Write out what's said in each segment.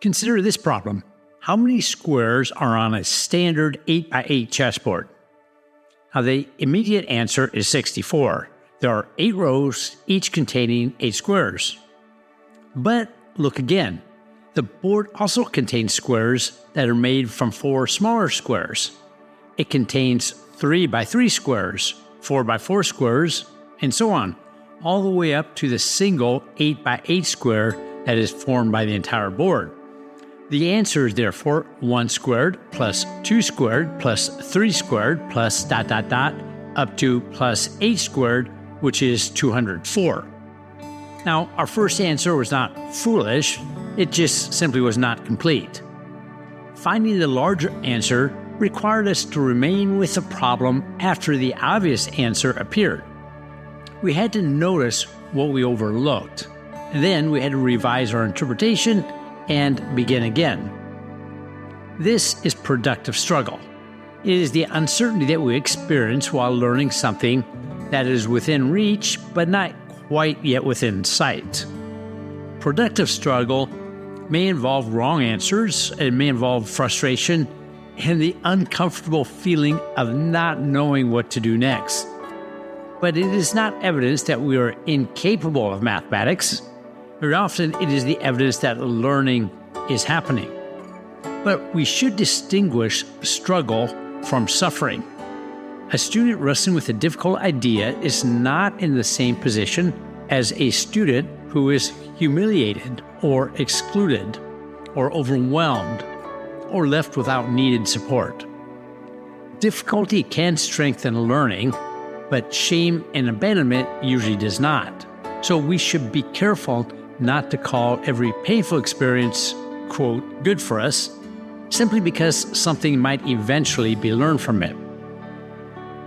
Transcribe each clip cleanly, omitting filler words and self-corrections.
Consider this problem. How many squares are on a standard 8x8 chessboard? Now, the immediate answer is 64. There are 8 rows, each containing 8 squares. But look again. The board also contains squares that are made from 4 smaller squares. It contains 3x3 squares, 4x4 squares, and so on, all the way up to the single 8x8 square that is formed by the entire board. The answer is therefore 1 squared plus 2 squared plus 3 squared plus ... up to plus 8 squared, which is 204. Now, our first answer was not foolish, it just simply was not complete. Finding the larger answer required us to remain with the problem after the obvious answer appeared. We had to notice what we overlooked, and then we had to revise our interpretation and begin again. This is productive struggle. It is the uncertainty that we experience while learning something that is within reach but not quite yet within sight. Productive struggle may involve wrong answers, it may involve frustration, and the uncomfortable feeling of not knowing what to do next. But it is not evidence that we are incapable of mathematics. Very often it is the evidence that learning is happening. But we should distinguish struggle from suffering. A student wrestling with a difficult idea is not in the same position as a student who is humiliated or excluded or overwhelmed or left without needed support. Difficulty can strengthen learning, but shame and abandonment usually does not. So we should be careful not to call every painful experience, quote, good for us, simply because something might eventually be learned from it.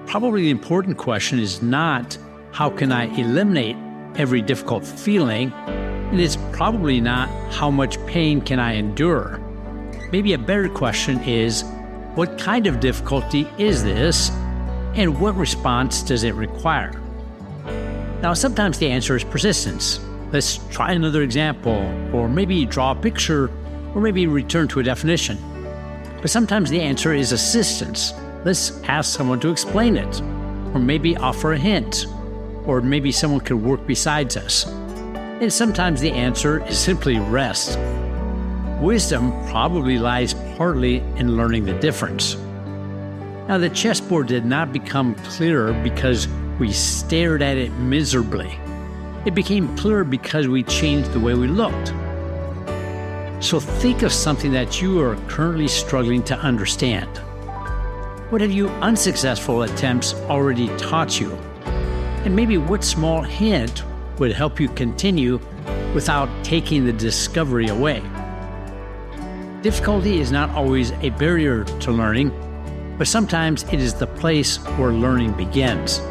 Probably the important question is not, how can I eliminate every difficult feeling? And it's probably not, how much pain can I endure? Maybe a better question is, what kind of difficulty is this, and what response does it require? Now, sometimes the answer is persistence. Let's try another example, or maybe draw a picture, or maybe return to a definition. But sometimes the answer is assistance. Let's ask someone to explain it, or maybe offer a hint, or maybe someone could work besides us. And sometimes the answer is simply rest. Wisdom probably lies partly in learning the difference. Now, the chessboard did not become clearer because we stared at it miserably. It became clearer because we changed the way we looked. So think of something that you are currently struggling to understand. What have your unsuccessful attempts already taught you? And maybe what small hint would help you continue without taking the discovery away? Difficulty is not always a barrier to learning, but sometimes it is the place where learning begins.